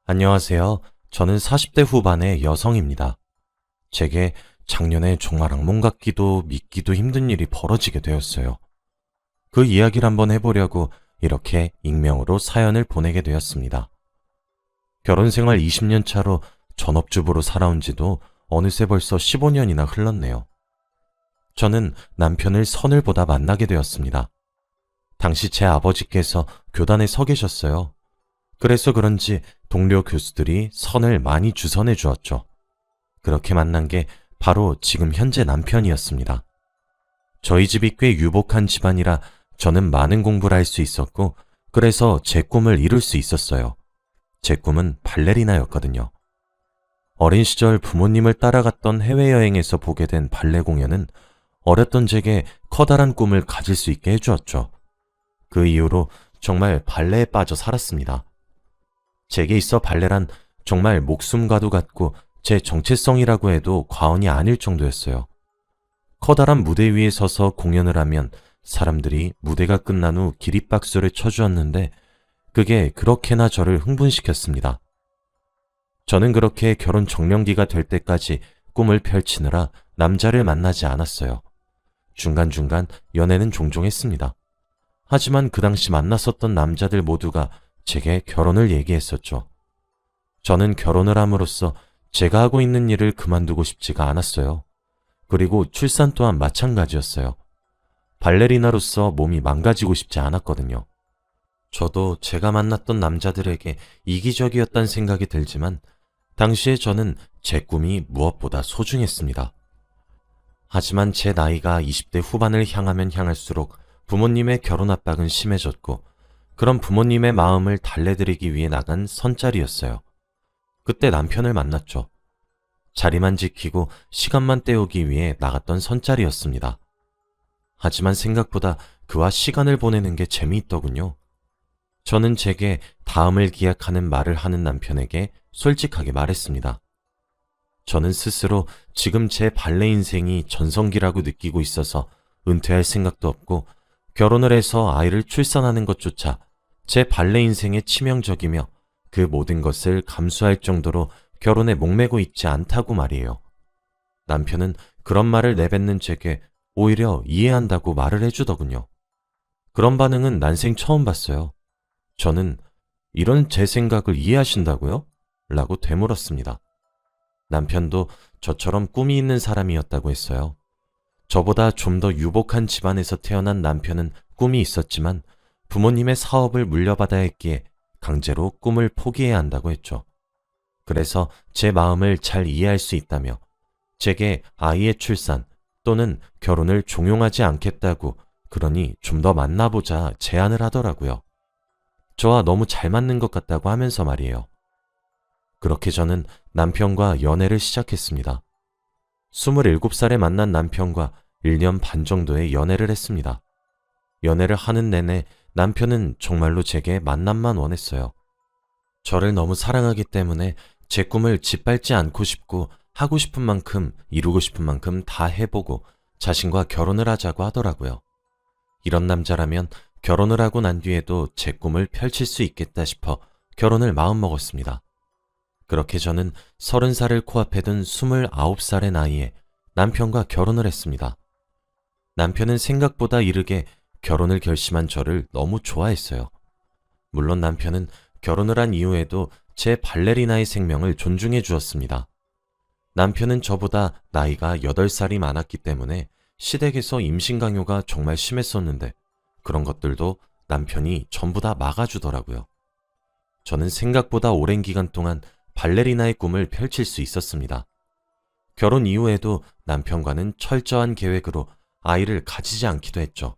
안녕하세요. 저는 40대 후반의 여성입니다. 제게 작년에 정말 악몽 같기도 믿기도 힘든 일이 벌어지게 되었어요. 그 이야기를 한번 해보려고 이렇게 익명으로 사연을 보내게 되었습니다. 결혼 생활 20년 차로 전업주부로 살아온 지도 어느새 벌써 15년이나 흘렀네요. 저는 남편을 선을 보다 만나게 되었습니다. 당시 제 아버지께서 교단에 서 계셨어요. 그래서 그런지 동료 교수들이 선을 많이 주선해 주었죠. 그렇게 만난 게 바로 지금 현재 남편이었습니다. 저희 집이 꽤 유복한 집안이라 저는 많은 공부를 할 수 있었고, 그래서 제 꿈을 이룰 수 있었어요. 제 꿈은 발레리나였거든요. 어린 시절 부모님을 따라갔던 해외여행에서 보게 된 발레 공연은 어렸던 제게 커다란 꿈을 가질 수 있게 해주었죠. 그 이후로 정말 발레에 빠져 살았습니다. 제게 있어 발레란 정말 목숨과도 같고 제 정체성이라고 해도 과언이 아닐 정도였어요. 커다란 무대 위에 서서 공연을 하면 사람들이 무대가 끝난 후 기립박수를 쳐주었는데 그게 그렇게나 저를 흥분시켰습니다. 저는 그렇게 결혼 정년기가 될 때까지 꿈을 펼치느라 남자를 만나지 않았어요. 중간중간 연애는 종종 했습니다. 하지만 그 당시 만났었던 남자들 모두가 제게 결혼을 얘기했었죠. 저는 결혼을 함으로써 제가 하고 있는 일을 그만두고 싶지가 않았어요. 그리고 출산 또한 마찬가지였어요. 발레리나로서 몸이 망가지고 싶지 않았거든요. 저도 제가 만났던 남자들에게 이기적이었다는 생각이 들지만 당시에 저는 제 꿈이 무엇보다 소중했습니다. 하지만 제 나이가 20대 후반을 향하면 향할수록 부모님의 결혼 압박은 심해졌고 그런 부모님의 마음을 달래드리기 위해 나간 선짜리였어요. 그때 남편을 만났죠. 자리만 지키고 시간만 때우기 위해 나갔던 선짜리였습니다. 하지만 생각보다 그와 시간을 보내는 게 재미있더군요. 저는 제게 다음을 기약하는 말을 하는 남편에게 솔직하게 말했습니다. 저는 스스로 지금 제 발레 인생이 전성기라고 느끼고 있어서 은퇴할 생각도 없고 결혼을 해서 아이를 출산하는 것조차 제 발레 인생에 치명적이며 그 모든 것을 감수할 정도로 결혼에 목매고 있지 않다고 말이에요. 남편은 그런 말을 내뱉는 제게 오히려 이해한다고 말을 해주더군요. 그런 반응은 난생 처음 봤어요. 저는 이런 제 생각을 이해하신다고요? 라고 되물었습니다. 남편도 저처럼 꿈이 있는 사람이었다고 했어요. 저보다 좀 더 유복한 집안에서 태어난 남편은 꿈이 있었지만 부모님의 사업을 물려받아야 했기에 강제로 꿈을 포기해야 한다고 했죠. 그래서 제 마음을 잘 이해할 수 있다며 제게 아이의 출산 또는 결혼을 종용하지 않겠다고 그러니 좀 더 만나보자 제안을 하더라고요. 저와 너무 잘 맞는 것 같다고 하면서 말이에요. 그렇게 저는 남편과 연애를 시작했습니다. 27살에 만난 남편과 1년 반 정도의 연애를 했습니다. 연애를 하는 내내 남편은 정말로 제게 만남만 원했어요. 저를 너무 사랑하기 때문에 제 꿈을 짓밟지 않고 싶고 하고 싶은 만큼 이루고 싶은 만큼 다 해보고 자신과 결혼을 하자고 하더라고요. 이런 남자라면 결혼을 하고 난 뒤에도 제 꿈을 펼칠 수 있겠다 싶어 결혼을 마음먹었습니다. 그렇게 저는 30살을 코앞에 둔 29살의 나이에 남편과 결혼을 했습니다. 남편은 생각보다 이르게 결혼을 결심한 저를 너무 좋아했어요. 물론 남편은 결혼을 한 이후에도 제 발레리나의 생명을 존중해 주었습니다. 남편은 저보다 나이가 8살이 많았기 때문에 시댁에서 임신 강요가 정말 심했었는데 그런 것들도 남편이 전부 다 막아주더라고요. 저는 생각보다 오랜 기간 동안 발레리나의 꿈을 펼칠 수 있었습니다. 결혼 이후에도 남편과는 철저한 계획으로 아이를 가지지 않기도 했죠.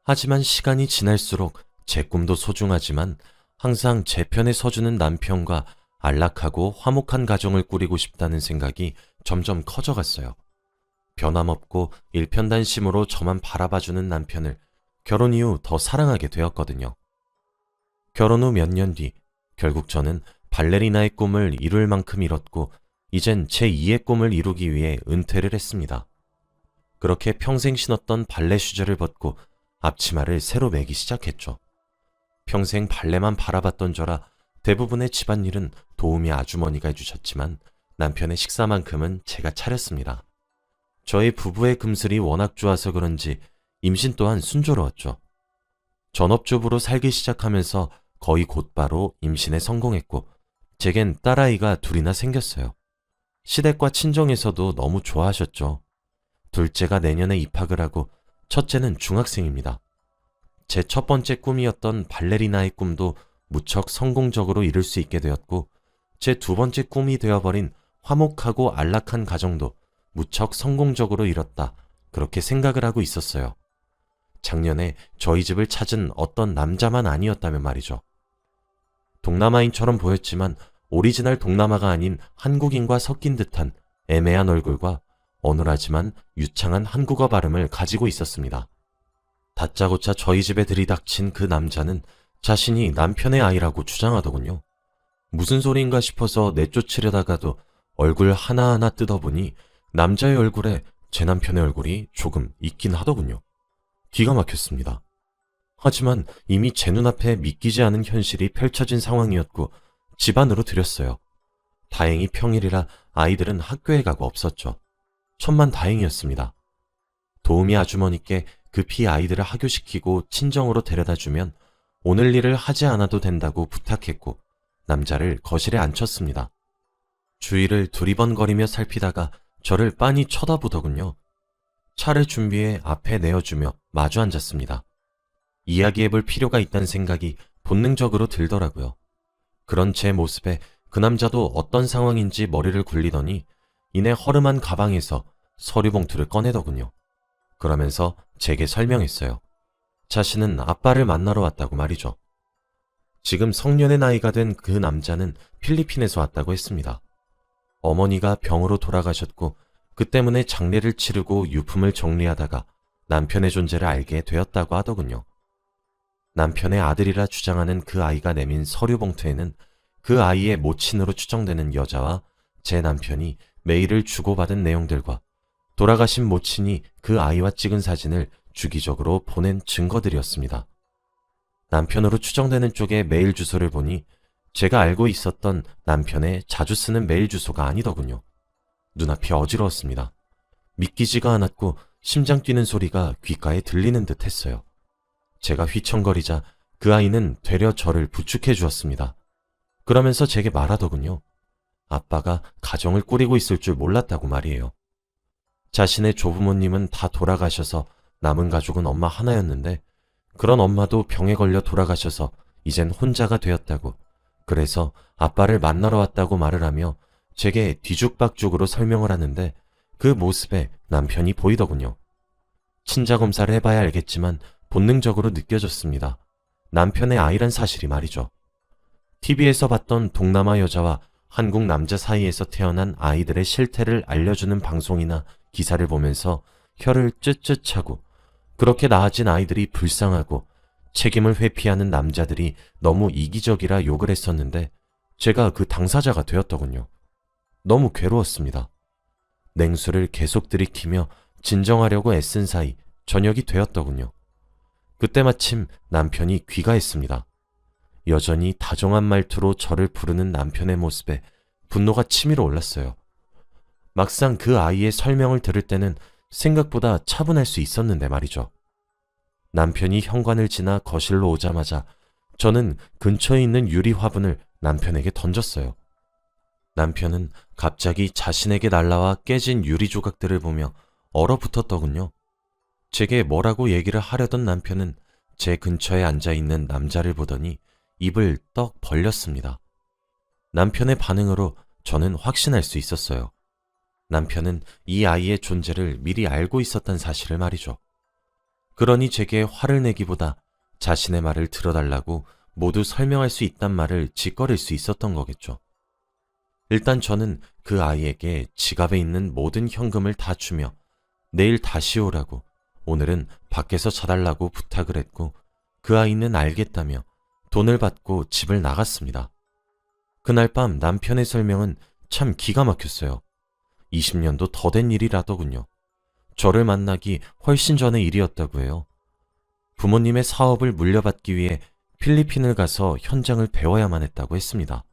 하지만 시간이 지날수록 제 꿈도 소중하지만 항상 제 편에 서주는 남편과 안락하고 화목한 가정을 꾸리고 싶다는 생각이 점점 커져갔어요. 변함없고 일편단심으로 저만 바라봐주는 남편을 결혼 이후 더 사랑하게 되었거든요. 결혼 후 몇 년 뒤 결국 저는 발레리나의 꿈을 이룰 만큼 이뤘고 이젠 제2의 꿈을 이루기 위해 은퇴를 했습니다. 그렇게 평생 신었던 발레 슈즈를 벗고 앞치마를 새로 매기 시작했죠. 평생 발레만 바라봤던 저라 대부분의 집안일은 도우미 아주머니가 해주셨지만 남편의 식사만큼은 제가 차렸습니다. 저희 부부의 금슬이 워낙 좋아서 그런지 임신 또한 순조로웠죠. 전업주부로 살기 시작하면서 거의 곧바로 임신에 성공했고 제겐 딸아이가 둘이나 생겼어요. 시댁과 친정에서도 너무 좋아하셨죠. 둘째가 내년에 입학을 하고 첫째는 중학생입니다. 제 첫 번째 꿈이었던 발레리나의 꿈도 무척 성공적으로 이룰 수 있게 되었고 제 두 번째 꿈이 되어버린 화목하고 안락한 가정도 무척 성공적으로 이뤘다. 그렇게 생각을 하고 있었어요. 작년에 저희 집을 찾은 어떤 남자만 아니었다면 말이죠. 동남아인처럼 보였지만 오리지널 동남아가 아닌 한국인과 섞인 듯한 애매한 얼굴과 어눌하지만 유창한 한국어 발음을 가지고 있었습니다. 다짜고짜 저희 집에 들이닥친 그 남자는 자신이 남편의 아이라고 주장하더군요. 무슨 소리인가 싶어서 내쫓으려다가도 얼굴 하나하나 뜯어보니 남자의 얼굴에 제 남편의 얼굴이 조금 있긴 하더군요. 기가 막혔습니다. 하지만 이미 제 눈앞에 믿기지 않은 현실이 펼쳐진 상황이었고 집안으로 들였어요. 다행히 평일이라 아이들은 학교에 가고 없었죠. 천만 다행이었습니다. 도우미 아주머니께 급히 아이들을 하교시키고 친정으로 데려다주면 오늘 일을 하지 않아도 된다고 부탁했고 남자를 거실에 앉혔습니다. 주위를 두리번거리며 살피다가 저를 빤히 쳐다보더군요. 차를 준비해 앞에 내어주며 마주 앉았습니다. 이야기해볼 필요가 있다는 생각이 본능적으로 들더라고요. 그런 제 모습에 그 남자도 어떤 상황인지 머리를 굴리더니 이내 허름한 가방에서 서류 봉투를 꺼내더군요. 그러면서 제게 설명했어요. 자신은 아빠를 만나러 왔다고 말이죠. 지금 성년의 나이가 된 그 남자는 필리핀에서 왔다고 했습니다. 어머니가 병으로 돌아가셨고 그 때문에 장례를 치르고 유품을 정리하다가 남편의 존재를 알게 되었다고 하더군요. 남편의 아들이라 주장하는 그 아이가 내민 서류 봉투에는 그 아이의 모친으로 추정되는 여자와 제 남편이 메일을 주고받은 내용들과 돌아가신 모친이 그 아이와 찍은 사진을 주기적으로 보낸 증거들이었습니다. 남편으로 추정되는 쪽의 메일 주소를 보니 제가 알고 있었던 남편의 자주 쓰는 메일 주소가 아니더군요. 눈앞이 어지러웠습니다. 믿기지가 않았고 심장 뛰는 소리가 귓가에 들리는 듯 했어요. 제가 휘청거리자 그 아이는 되려 저를 부축해 주었습니다. 그러면서 제게 말하더군요. 아빠가 가정을 꾸리고 있을 줄 몰랐다고 말이에요. 자신의 조부모님은 다 돌아가셔서 남은 가족은 엄마 하나였는데 그런 엄마도 병에 걸려 돌아가셔서 이젠 혼자가 되었다고, 그래서 아빠를 만나러 왔다고 말을 하며 제게 뒤죽박죽으로 설명을 하는데 그 모습에 남편이 보이더군요. 친자검사를 해봐야 알겠지만 본능적으로 느껴졌습니다. 남편의 아이란 사실이 말이죠. TV에서 봤던 동남아 여자와 한국 남자 사이에서 태어난 아이들의 실태를 알려주는 방송이나 기사를 보면서 혀를 쯧쯧 차고 그렇게 낳아진 아이들이 불쌍하고 책임을 회피하는 남자들이 너무 이기적이라 욕을 했었는데 제가 그 당사자가 되었더군요. 너무 괴로웠습니다. 냉수를 계속 들이키며 진정하려고 애쓴 사이 저녁이 되었더군요. 그때 마침 남편이 귀가했습니다. 여전히 다정한 말투로 저를 부르는 남편의 모습에 분노가 치밀어 올랐어요. 막상 그 아이의 설명을 들을 때는 생각보다 차분할 수 있었는데 말이죠. 남편이 현관을 지나 거실로 오자마자 저는 근처에 있는 유리 화분을 남편에게 던졌어요. 남편은 갑자기 자신에게 날라와 깨진 유리 조각들을 보며 얼어붙었더군요. 제게 뭐라고 얘기를 하려던 남편은 제 근처에 앉아있는 남자를 보더니 입을 떡 벌렸습니다. 남편의 반응으로 저는 확신할 수 있었어요. 남편은 이 아이의 존재를 미리 알고 있었던 사실을 말이죠. 그러니 제게 화를 내기보다 자신의 말을 들어달라고 모두 설명할 수 있단 말을 짓거릴 수 있었던 거겠죠. 일단 저는 그 아이에게 지갑에 있는 모든 현금을 다 주며 내일 다시 오라고, 오늘은 밖에서 자달라고 부탁을 했고 그 아이는 알겠다며 돈을 받고 집을 나갔습니다. 그날 밤 남편의 설명은 참 기가 막혔어요. 20년도 더 된 일이라더군요. 저를 만나기 훨씬 전의 일이었다고 해요. 부모님의 사업을 물려받기 위해 필리핀을 가서 현장을 배워야만 했다고 했습니다.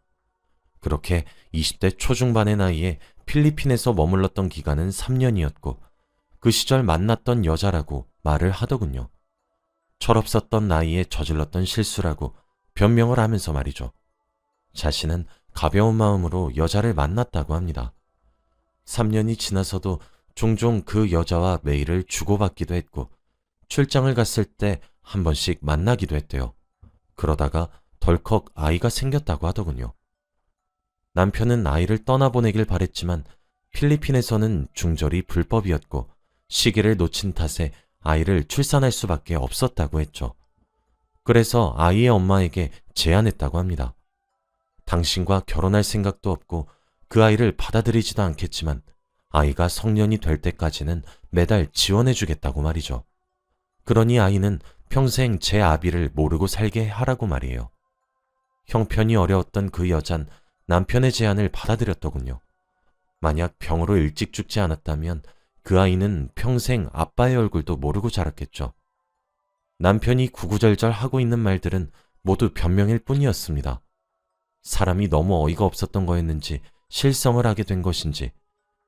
그렇게 20대 초중반의 나이에 필리핀에서 머물렀던 기간은 3년이었고 그 시절 만났던 여자라고 말을 하더군요. 철없었던 나이에 저질렀던 실수라고 변명을 하면서 말이죠. 자신은 가벼운 마음으로 여자를 만났다고 합니다. 3년이 지나서도 종종 그 여자와 메일을 주고받기도 했고 출장을 갔을 때 한 번씩 만나기도 했대요. 그러다가 덜컥 아이가 생겼다고 하더군요. 남편은 아이를 떠나보내길 바랬지만 필리핀에서는 중절이 불법이었고 시기를 놓친 탓에 아이를 출산할 수밖에 없었다고 했죠. 그래서 아이의 엄마에게 제안했다고 합니다. 당신과 결혼할 생각도 없고 그 아이를 받아들이지도 않겠지만 아이가 성년이 될 때까지는 매달 지원해주겠다고 말이죠. 그러니 아이는 평생 제 아비를 모르고 살게 하라고 말이에요. 형편이 어려웠던 그 여잔 남편의 제안을 받아들였더군요. 만약 병으로 일찍 죽지 않았다면 그 아이는 평생 아빠의 얼굴도 모르고 자랐겠죠. 남편이 구구절절 하고 있는 말들은 모두 변명일 뿐이었습니다. 사람이 너무 어이가 없었던 거였는지 실성을 하게 된 것인지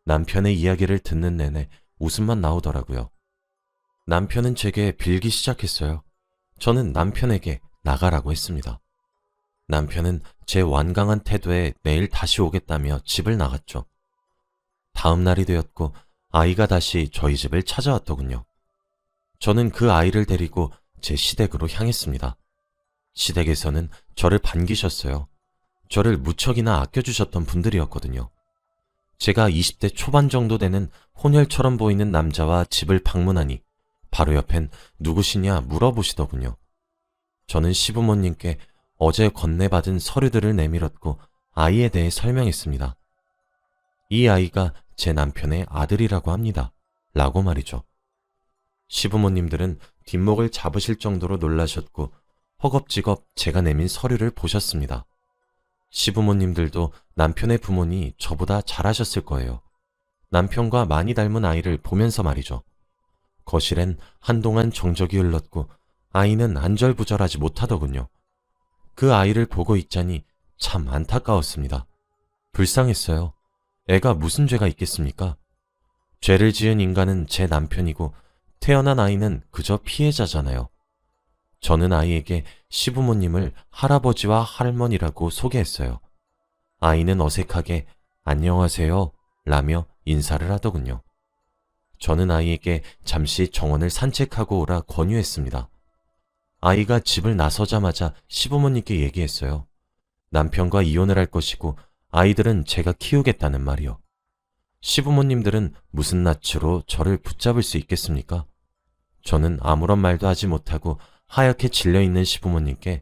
남편의 이야기를 듣는 내내 웃음만 나오더라고요. 남편은 제게 빌기 시작했어요. 저는 남편에게 나가라고 했습니다. 남편은 제 완강한 태도에 내일 다시 오겠다며 집을 나갔죠. 다음 날이 되었고 아이가 다시 저희 집을 찾아왔더군요. 저는 그 아이를 데리고 제 시댁으로 향했습니다. 시댁에서는 저를 반기셨어요. 저를 무척이나 아껴주셨던 분들이었거든요. 제가 20대 초반 정도 되는 혼혈처럼 보이는 남자와 집을 방문하니 바로 옆엔 누구시냐 물어보시더군요. 저는 시부모님께 어제 건네받은 서류들을 내밀었고 아이에 대해 설명했습니다. 이 아이가 제 남편의 아들이라고 합니다. 라고 말이죠. 시부모님들은 뒷목을 잡으실 정도로 놀라셨고 허겁지겁 제가 내민 서류를 보셨습니다. 시부모님들도 남편의 부모니 저보다 잘하셨을 거예요. 남편과 많이 닮은 아이를 보면서 말이죠. 거실엔 한동안 정적이 흘렀고 아이는 안절부절하지 못하더군요. 그 아이를 보고 있자니 참 안타까웠습니다. 불쌍했어요. 애가 무슨 죄가 있겠습니까? 죄를 지은 인간은 제 남편이고 태어난 아이는 그저 피해자잖아요. 저는 아이에게 시부모님을 할아버지와 할머니라고 소개했어요. 아이는 어색하게 안녕하세요 라며 인사를 하더군요. 저는 아이에게 잠시 정원을 산책하고 오라 권유했습니다. 아이가 집을 나서자마자 시부모님께 얘기했어요. 남편과 이혼을 할 것이고 아이들은 제가 키우겠다는 말이요. 시부모님들은 무슨 낯으로 저를 붙잡을 수 있겠습니까? 저는 아무런 말도 하지 못하고 하얗게 질려있는 시부모님께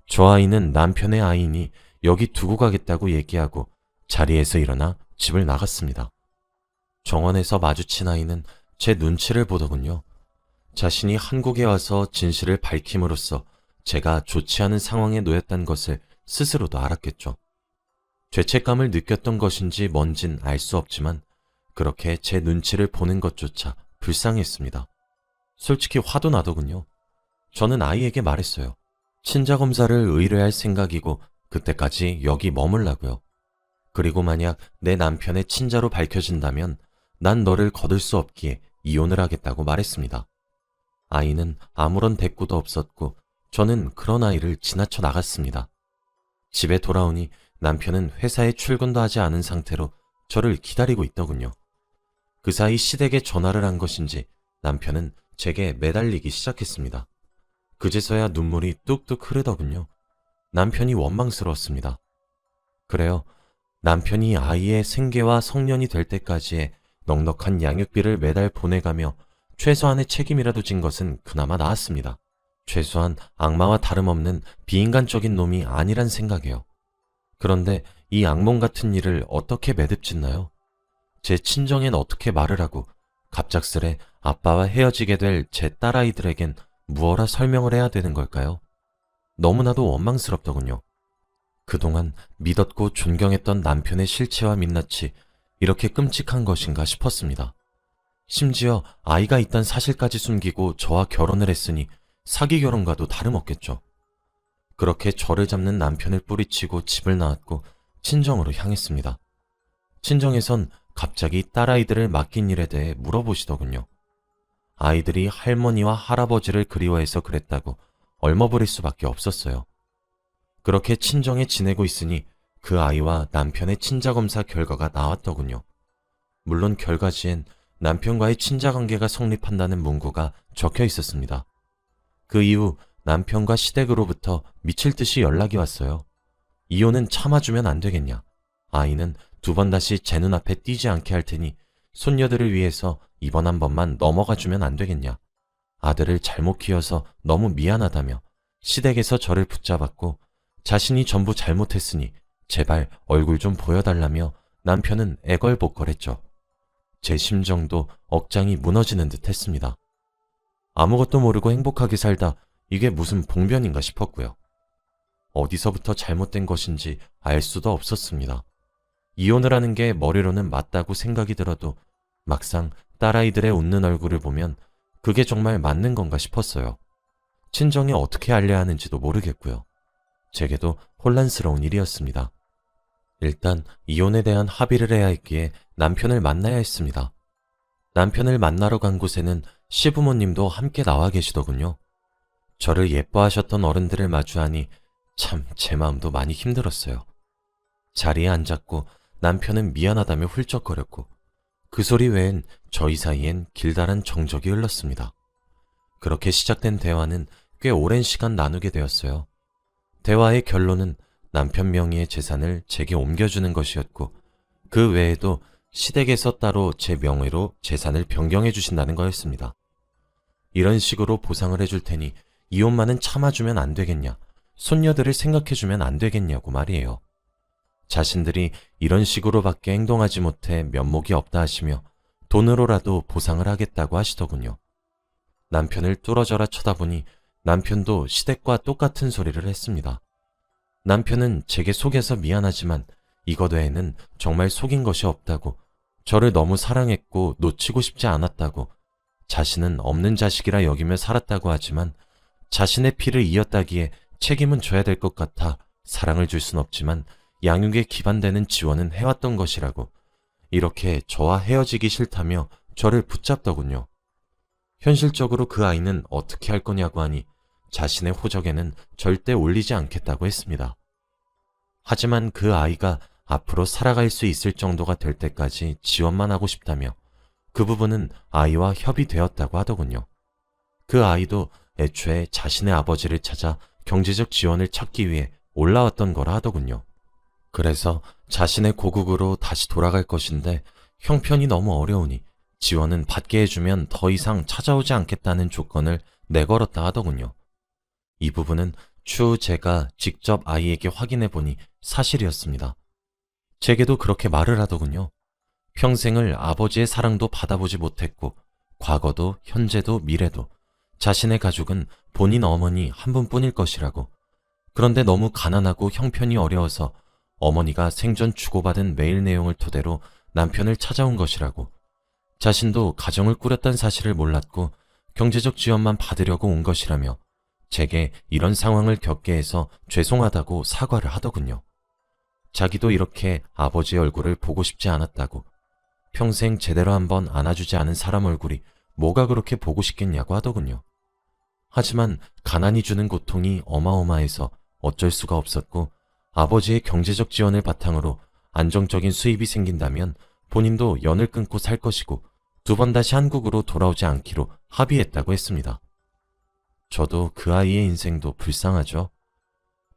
저 아이는 남편의 아이니 여기 두고 가겠다고 얘기하고 자리에서 일어나 집을 나갔습니다. 정원에서 마주친 아이는 제 눈치를 보더군요. 자신이 한국에 와서 진실을 밝힘으로써 제가 좋지 않은 상황에 놓였다는 것을 스스로도 알았겠죠. 죄책감을 느꼈던 것인지 뭔진 알 수 없지만 그렇게 제 눈치를 보는 것조차 불쌍했습니다. 솔직히 화도 나더군요. 저는 아이에게 말했어요. 친자 검사를 의뢰할 생각이고 그때까지 여기 머물라고요. 그리고 만약 내 남편의 친자로 밝혀진다면 난 너를 거둘 수 없기에 이혼을 하겠다고 말했습니다. 아이는 아무런 대꾸도 없었고 저는 그런 아이를 지나쳐 나갔습니다. 집에 돌아오니 남편은 회사에 출근도 하지 않은 상태로 저를 기다리고 있더군요. 그 사이 시댁에 전화를 한 것인지 남편은 제게 매달리기 시작했습니다. 그제서야 눈물이 뚝뚝 흐르더군요. 남편이 원망스러웠습니다. 그래요. 남편이 아이의 생계와 성년이 될 때까지의 넉넉한 양육비를 매달 보내가며 최소한의 책임이라도 진 것은 그나마 나았습니다. 최소한 악마와 다름없는 비인간적인 놈이 아니란 생각이에요. 그런데 이 악몽 같은 일을 어떻게 매듭짓나요? 제 친정엔 어떻게 말을 하고 갑작스레 아빠와 헤어지게 될 제 딸아이들에겐 무어라 설명을 해야 되는 걸까요? 너무나도 원망스럽더군요. 그동안 믿었고 존경했던 남편의 실체와 민낯이 이렇게 끔찍한 것인가 싶었습니다. 심지어 아이가 있다는 사실까지 숨기고 저와 결혼을 했으니 사기 결혼과도 다름없겠죠. 그렇게 저를 잡는 남편을 뿌리치고 집을 나왔고 친정으로 향했습니다. 친정에선 갑자기 딸아이들을 맡긴 일에 대해 물어보시더군요. 아이들이 할머니와 할아버지를 그리워해서 그랬다고 얼머부릴 수밖에 없었어요. 그렇게 친정에 지내고 있으니 그 아이와 남편의 친자검사 결과가 나왔더군요. 물론 결과지엔 남편과의 친자관계가 성립한다는 문구가 적혀 있었습니다. 그 이후 남편과 시댁으로부터 미칠 듯이 연락이 왔어요. 이혼은 참아주면 안 되겠냐. 아이는 두 번 다시 제 눈앞에 띄지 않게 할 테니 손녀들을 위해서 이번 한 번만 넘어가주면 안 되겠냐. 아들을 잘못 키워서 너무 미안하다며 시댁에서 저를 붙잡았고 자신이 전부 잘못했으니 제발 얼굴 좀 보여달라며 남편은 애걸복걸했죠. 제 심정도 억장이 무너지는 듯 했습니다. 아무것도 모르고 행복하게 살다 이게 무슨 봉변인가 싶었고요. 어디서부터 잘못된 것인지 알 수도 없었습니다. 이혼을 하는 게 머리로는 맞다고 생각이 들어도 막상 딸아이들의 웃는 얼굴을 보면 그게 정말 맞는 건가 싶었어요. 친정에 어떻게 알려야 하는지도 모르겠고요. 제게도 혼란스러운 일이었습니다. 일단 이혼에 대한 합의를 해야 했기에 남편을 만나야 했습니다. 남편을 만나러 간 곳에는 시부모님도 함께 나와 계시더군요. 저를 예뻐하셨던 어른들을 마주하니 참 제 마음도 많이 힘들었어요. 자리에 앉았고 남편은 미안하다며 훌쩍거렸고 그 소리 외엔 저희 사이엔 길다란 정적이 흘렀습니다. 그렇게 시작된 대화는 꽤 오랜 시간 나누게 되었어요. 대화의 결론은 남편 명의의 재산을 제게 옮겨주는 것이었고 그 외에도 시댁에서 따로 제 명의로 재산을 변경해 주신다는 거였습니다. 이런 식으로 보상을 해줄 테니 이혼만은 참아주면 안 되겠냐, 손녀들을 생각해주면 안 되겠냐고 말이에요. 자신들이 이런 식으로밖에 행동하지 못해 면목이 없다 하시며 돈으로라도 보상을 하겠다고 하시더군요. 남편을 뚫어져라 쳐다보니 남편도 시댁과 똑같은 소리를 했습니다. 남편은 제게 속여서 미안하지만 이것 외에는 정말 속인 것이 없다고, 저를 너무 사랑했고 놓치고 싶지 않았다고, 자신은 없는 자식이라 여기며 살았다고 하지만 자신의 피를 이었다기에 책임은 져야 될 것 같아 사랑을 줄 순 없지만 양육에 기반되는 지원은 해왔던 것이라고, 이렇게 저와 헤어지기 싫다며 저를 붙잡더군요. 현실적으로 그 아이는 어떻게 할 거냐고 하니 자신의 호적에는 절대 올리지 않겠다고 했습니다. 하지만 그 아이가 앞으로 살아갈 수 있을 정도가 될 때까지 지원만 하고 싶다며 그 부분은 아이와 협의되었다고 하더군요. 그 아이도 애초에 자신의 아버지를 찾아 경제적 지원을 찾기 위해 올라왔던 거라 하더군요. 그래서 자신의 고국으로 다시 돌아갈 것인데 형편이 너무 어려우니 지원은 받게 해주면 더 이상 찾아오지 않겠다는 조건을 내걸었다 하더군요. 이 부분은 추후 제가 직접 아이에게 확인해 보니 사실이었습니다. 제게도 그렇게 말을 하더군요. 평생을 아버지의 사랑도 받아보지 못했고 과거도 현재도 미래도 자신의 가족은 본인 어머니 한 분뿐일 것이라고. 그런데 너무 가난하고 형편이 어려워서 어머니가 생전 주고받은 메일 내용을 토대로 남편을 찾아온 것이라고. 자신도 가정을 꾸렸다는 사실을 몰랐고 경제적 지원만 받으려고 온 것이라며 제게 이런 상황을 겪게 해서 죄송하다고 사과를 하더군요. 자기도 이렇게 아버지의 얼굴을 보고 싶지 않았다고. 평생 제대로 한번 안아주지 않은 사람 얼굴이 뭐가 그렇게 보고 싶겠냐고 하더군요. 하지만 가난이 주는 고통이 어마어마해서 어쩔 수가 없었고 아버지의 경제적 지원을 바탕으로 안정적인 수입이 생긴다면 본인도 연을 끊고 살 것이고 두 번 다시 한국으로 돌아오지 않기로 합의했다고 했습니다. 저도 그 아이의 인생도 불쌍하죠.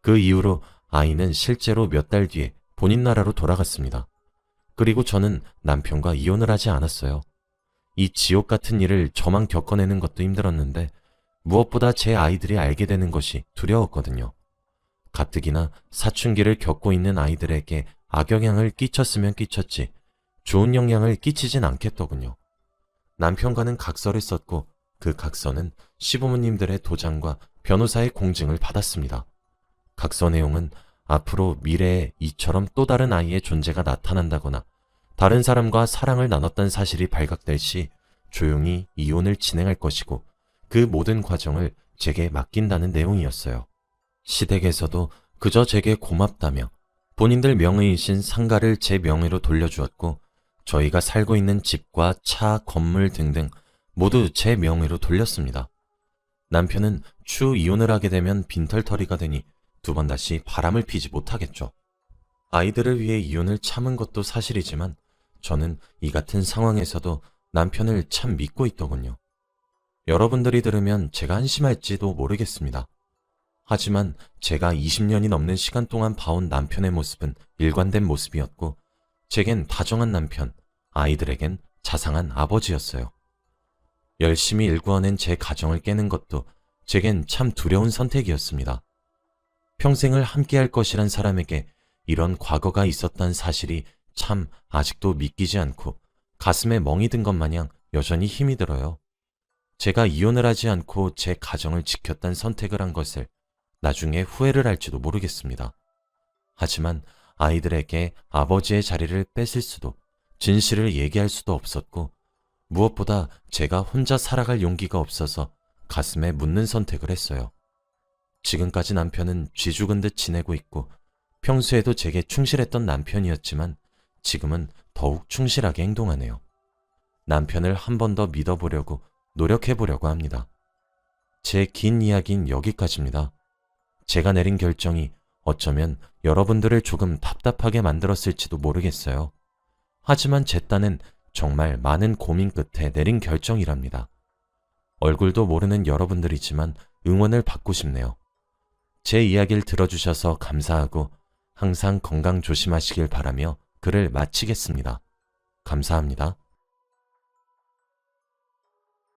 그 이후로 아이는 실제로 몇 달 뒤에 본인 나라로 돌아갔습니다. 그리고 저는 남편과 이혼을 하지 않았어요. 이 지옥 같은 일을 저만 겪어내는 것도 힘들었는데 무엇보다 제 아이들이 알게 되는 것이 두려웠거든요. 가뜩이나 사춘기를 겪고 있는 아이들에게 악영향을 끼쳤으면 끼쳤지 좋은 영향을 끼치진 않겠더군요. 남편과는 각서를 썼고 그 각서는 시부모님들의 도장과 변호사의 공증을 받았습니다. 각서 내용은 앞으로 미래에 이처럼 또 다른 아이의 존재가 나타난다거나 다른 사람과 사랑을 나눴다는 사실이 발각될 시 조용히 이혼을 진행할 것이고 그 모든 과정을 제게 맡긴다는 내용이었어요. 시댁에서도 그저 제게 고맙다며 본인들 명의이신 상가를 제 명의로 돌려주었고, 저희가 살고 있는 집과 차, 건물 등등 모두 제 명의로 돌렸습니다. 남편은 추후 이혼을 하게 되면 빈털터리가 되니 두 번 다시 바람을 피지 못하겠죠. 아이들을 위해 이혼을 참은 것도 사실이지만 저는 이 같은 상황에서도 남편을 참 믿고 있더군요. 여러분들이 들으면 제가 한심할지도 모르겠습니다. 하지만 제가 20년이 넘는 시간 동안 봐온 남편의 모습은 일관된 모습이었고, 제겐 다정한 남편, 아이들에겐 자상한 아버지였어요. 열심히 일구어낸 제 가정을 깨는 것도 제겐 참 두려운 선택이었습니다. 평생을 함께할 것이란 사람에게 이런 과거가 있었다는 사실이 참 아직도 믿기지 않고 가슴에 멍이 든 것 마냥 여전히 힘이 들어요. 제가 이혼을 하지 않고 제 가정을 지켰다는 선택을 한 것을 나중에 후회를 할지도 모르겠습니다. 하지만 아이들에게 아버지의 자리를 뺏을 수도, 진실을 얘기할 수도 없었고, 무엇보다 제가 혼자 살아갈 용기가 없어서 가슴에 묻는 선택을 했어요. 지금까지 남편은 쥐 죽은 듯 지내고 있고, 평소에도 제게 충실했던 남편이었지만 지금은 더욱 충실하게 행동하네요. 남편을 한 번 더 믿어보려고 노력해보려고 합니다. 제 긴 이야기는 여기까지입니다. 제가 내린 결정이 어쩌면 여러분들을 조금 답답하게 만들었을지도 모르겠어요. 하지만 제 딴엔 정말 많은 고민 끝에 내린 결정이랍니다. 얼굴도 모르는 여러분들이지만 응원을 받고 싶네요. 제 이야기를 들어주셔서 감사하고 항상 건강 조심하시길 바라며 글을 마치겠습니다. 감사합니다.